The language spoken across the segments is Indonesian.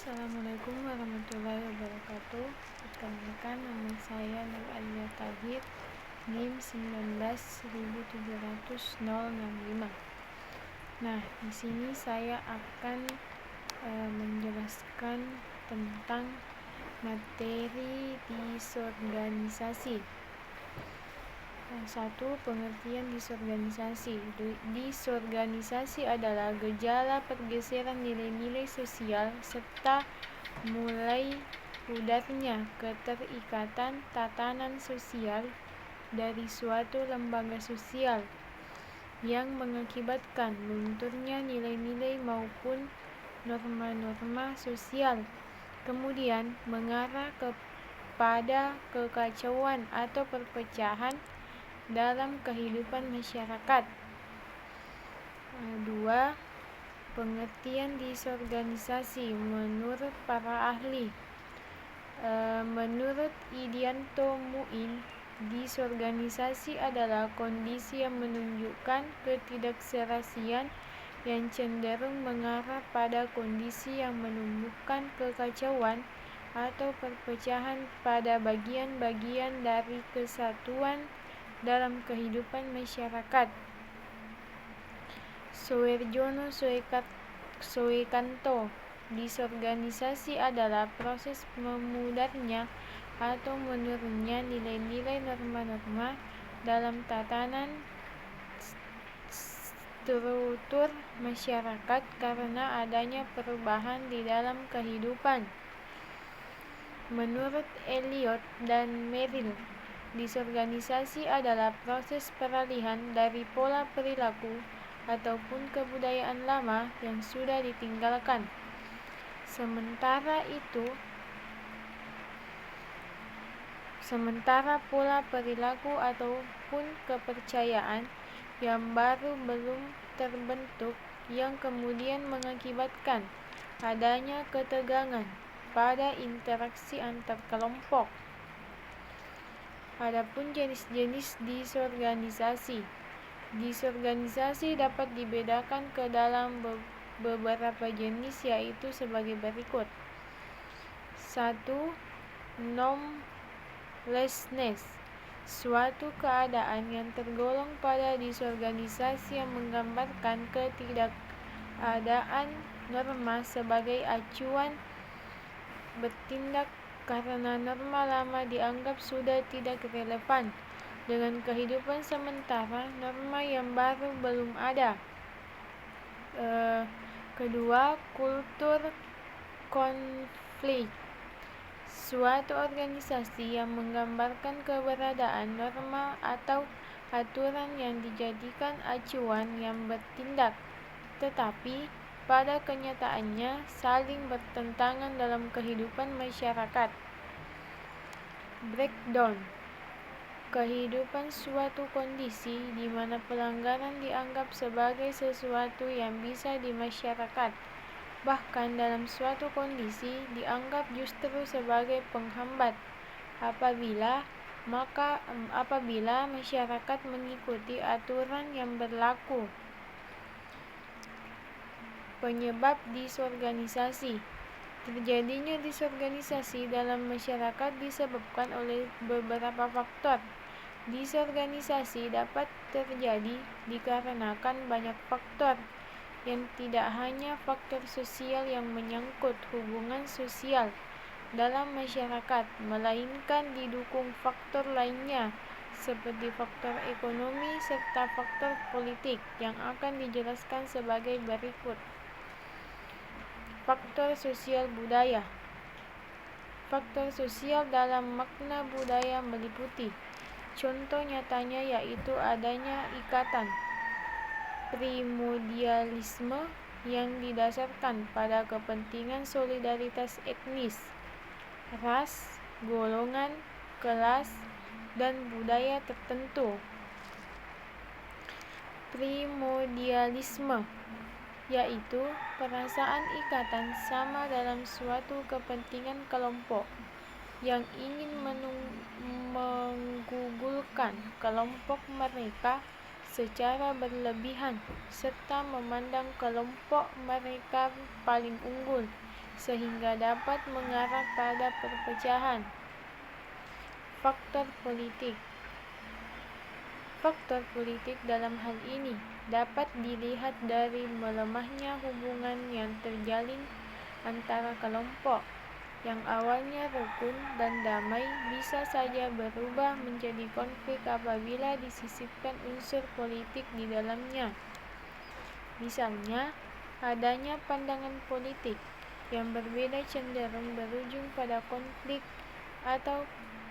Assalamualaikum warahmatullahi wabarakatuh. Perkenalkan, nama saya Nur Alia Tahir, NIM 19.700.065. Nah, di sini saya akan menjelaskan tentang materi disorganisasi. Satu, pengertian disorganisasi. Disorganisasi adalah gejala pergeseran nilai-nilai sosial serta mulai pudarnya keterikatan tatanan sosial dari suatu lembaga sosial yang mengakibatkan lunturnya nilai-nilai maupun norma-norma sosial, kemudian mengarah kepada kekacauan atau perpecahan dalam kehidupan masyarakat. 2. Pengertian disorganisasi menurut para ahli. Menurut Idianto Muin, disorganisasi adalah kondisi yang menunjukkan ketidakserasian yang cenderung mengarah pada kondisi yang menumbuhkan kekacauan atau perpecahan pada bagian-bagian dari kesatuan dalam kehidupan masyarakat. Soejono Soekanto, disorganisasi adalah proses memudarnya atau menurunnya nilai-nilai norma-norma dalam tatanan struktur masyarakat karena adanya perubahan di dalam kehidupan. Menurut Eliot dan Merrill, disorganisasi adalah proses peralihan dari pola perilaku ataupun kebudayaan lama yang sudah ditinggalkan. Sementara pola perilaku ataupun kepercayaan yang baru belum terbentuk, yang kemudian mengakibatkan adanya ketegangan pada interaksi antar kelompok. Adapun jenis-jenis disorganisasi. Disorganisasi dapat dibedakan ke dalam beberapa jenis, yaitu sebagai berikut. 1. Normlessness, suatu keadaan yang tergolong pada disorganisasi yang menggambarkan ketidakadaan norma sebagai acuan bertindak karena norma lama dianggap sudah tidak relevan dengan kehidupan, sementara norma yang baru belum ada. Kedua, kultur konflik, suatu organisasi yang menggambarkan keberadaan norma atau aturan yang dijadikan acuan yang bertindak, tetapi pada kenyataannya saling bertentangan dalam kehidupan masyarakat. Breakdown, kehidupan suatu kondisi di mana pelanggaran dianggap sebagai sesuatu yang bisa di masyarakat, bahkan dalam suatu kondisi dianggap justru sebagai penghambat apabila masyarakat mengikuti aturan yang berlaku. Penyebab disorganisasi. Terjadinya disorganisasi dalam masyarakat disebabkan oleh beberapa faktor. Disorganisasi dapat terjadi dikarenakan banyak faktor, yang tidak hanya faktor sosial yang menyangkut hubungan sosial dalam masyarakat, melainkan didukung faktor lainnya seperti faktor ekonomi serta faktor politik yang akan dijelaskan sebagai berikut. Faktor sosial budaya. Faktor sosial dalam makna budaya meliputi contoh nyatanya yaitu adanya ikatan primordialisme yang didasarkan pada kepentingan solidaritas etnis, ras, golongan, kelas, dan budaya tertentu. Primordialisme yaitu perasaan ikatan sama dalam suatu kepentingan kelompok yang ingin menggugurkan kelompok mereka secara berlebihan serta memandang kelompok mereka paling unggul sehingga dapat mengarah pada perpecahan. Faktor politik. Faktor politik dalam hal ini dapat dilihat dari melemahnya hubungan yang terjalin antara kelompok yang awalnya rukun dan damai bisa saja berubah menjadi konflik apabila disisipkan unsur politik di dalamnya. Misalnya, adanya pandangan politik yang berbeda cenderung berujung pada konflik atau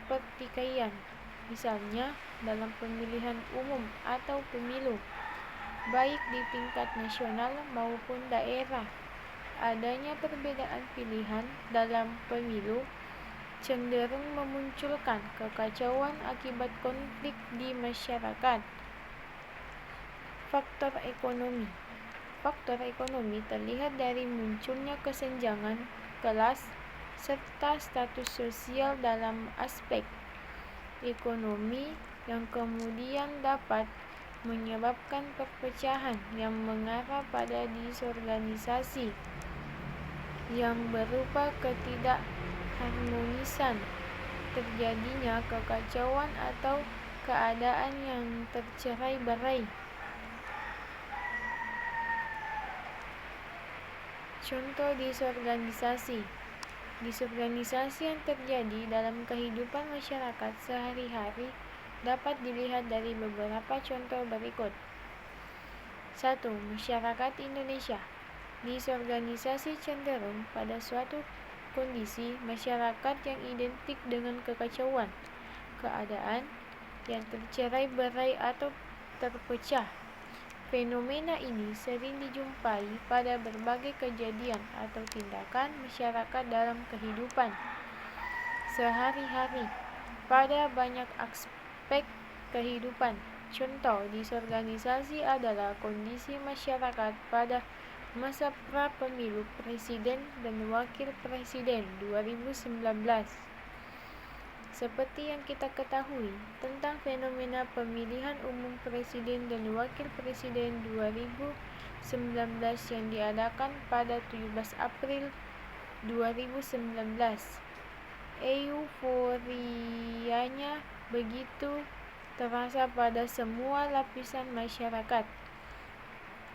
pertikaian. Misalnya, dalam pemilihan umum atau pemilu, baik di tingkat nasional maupun daerah. Adanya perbedaan pilihan dalam pemilu cenderung memunculkan kekacauan akibat konflik di masyarakat. Faktor ekonomi. Faktor ekonomi terlihat dari munculnya kesenjangan kelas serta status sosial dalam aspek ekonomi yang kemudian dapat menyebabkan perpecahan yang mengarah pada disorganisasi yang berupa ketidakharmonisan, terjadinya kekacauan atau keadaan yang tercerai-berai. Contoh disorganisasi. Disorganisasi yang terjadi dalam kehidupan masyarakat sehari-hari dapat dilihat dari beberapa contoh berikut. 1. Masyarakat Indonesia. Disorganisasi cenderung pada suatu kondisi masyarakat yang identik dengan kekacauan, keadaan yang tercerai-berai atau terpecah. Fenomena ini sering dijumpai pada berbagai kejadian atau tindakan masyarakat dalam kehidupan sehari-hari pada banyak aspek kehidupan. Contoh disorganisasi adalah kondisi masyarakat pada masa pra-pemilu presiden dan wakil presiden 2019. Seperti yang kita ketahui tentang fenomena pemilihan umum presiden dan wakil presiden 2019 yang diadakan pada 17 April 2019. Euforianya begitu terasa pada semua lapisan masyarakat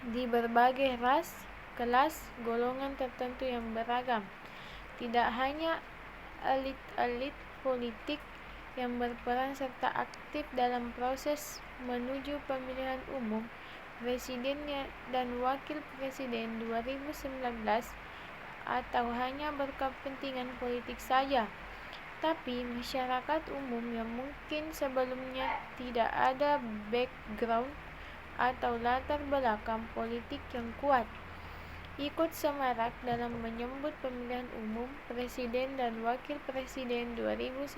di berbagai ras, kelas, golongan tertentu yang beragam. Tidak hanya elit-elit politik yang berperan serta aktif dalam proses menuju pemilihan umum presiden dan wakil presiden 2019 atau hanya berkepentingan politik saja, tapi masyarakat umum yang mungkin sebelumnya tidak ada background atau latar belakang politik yang kuat ikut semarak dalam menyambut pemilihan umum presiden dan wakil presiden 2019.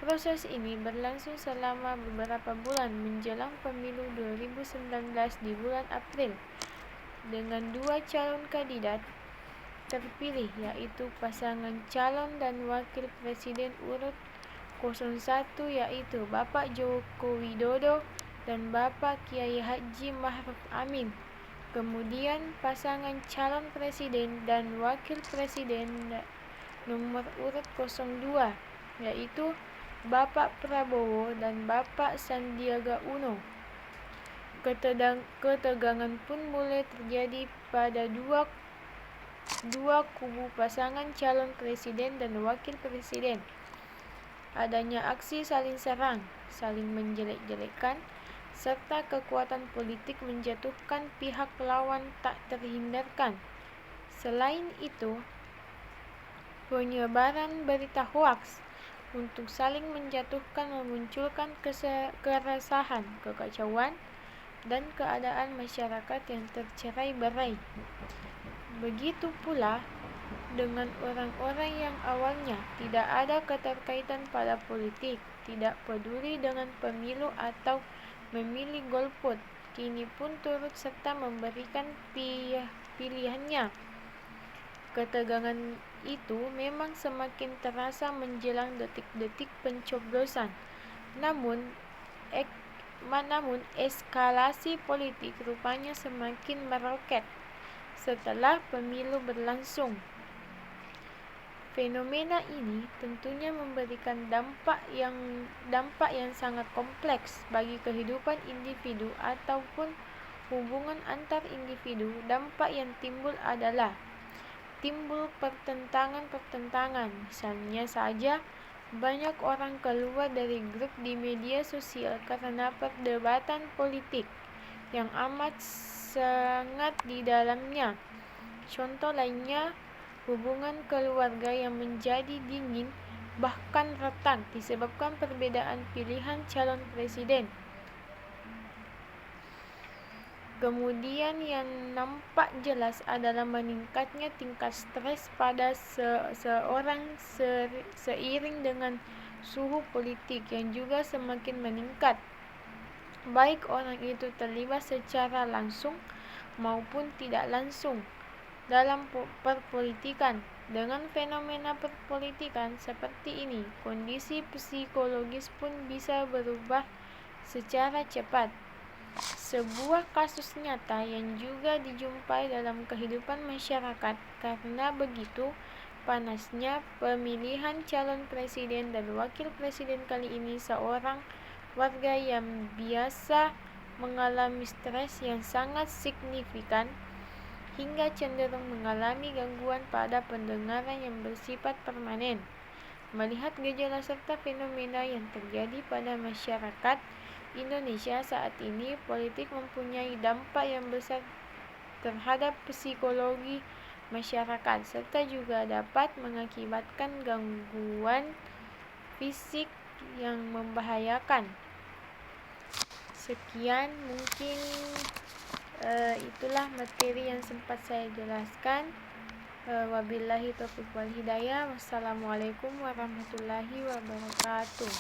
Proses ini berlangsung selama beberapa bulan menjelang pemilu 2019 di bulan April, dengan dua calon kandidat terpilih yaitu pasangan calon dan wakil presiden urut 01 yaitu Bapak Joko Widodo dan Bapak Kiai Haji Ma'ruf Amin. Kemudian pasangan calon presiden dan wakil presiden nomor urut 02 yaitu Bapak Prabowo dan Bapak Sandiaga Uno. Ketegangan pun mulai terjadi pada dua kubu pasangan calon presiden dan wakil presiden. Adanya aksi saling serang, saling menjelek-jelekan, serta kekuatan politik menjatuhkan pihak lawan tak terhindarkan. Selain itu, penyebaran berita hoaks untuk saling menjatuhkan memunculkan keresahan, kekacauan, dan keadaan masyarakat yang tercerai-berai. Begitu pula dengan orang-orang yang awalnya tidak ada keterkaitan pada politik, tidak peduli dengan pemilu atau memilih golput, kini pun turut serta memberikan pilihannya. Ketegangan itu memang semakin terasa menjelang detik-detik pencoblosan. Namun eskalasi politik rupanya semakin meroket setelah pemilu berlangsung. Fenomena ini tentunya memberikan dampak yang sangat kompleks bagi kehidupan individu ataupun hubungan antar individu. Dampak yang timbul adalah timbul pertentangan-pertentangan. Misalnya saja, banyak orang keluar dari grup di media sosial karena perdebatan politik yang amat sangat di dalamnya. Contoh lainnya, hubungan keluarga yang menjadi dingin bahkan retak disebabkan perbedaan pilihan calon presiden. Kemudian yang nampak jelas adalah meningkatnya tingkat stres pada seorang seiring dengan suhu politik yang juga semakin meningkat, baik orang itu terlibat secara langsung maupun tidak langsung dalam perpolitikan. Dengan fenomena perpolitikan seperti ini, kondisi psikologis pun bisa berubah secara cepat. Sebuah kasus nyata yang juga dijumpai dalam kehidupan masyarakat karena begitu panasnya pemilihan calon presiden dan wakil presiden kali ini, seorang warga yang biasa mengalami stres yang sangat signifikan hingga cenderung mengalami gangguan pada pendengaran yang bersifat permanen. Melihat gejala serta fenomena yang terjadi pada masyarakat Indonesia saat ini, politik mempunyai dampak yang besar terhadap psikologi masyarakat serta juga dapat mengakibatkan gangguan fisik yang membahayakan. Sekian mungkin itulah materi yang sempat saya jelaskan. Wabillahi taufiq wal hidayah. Wassalamualaikum warahmatullahi wabarakatuh.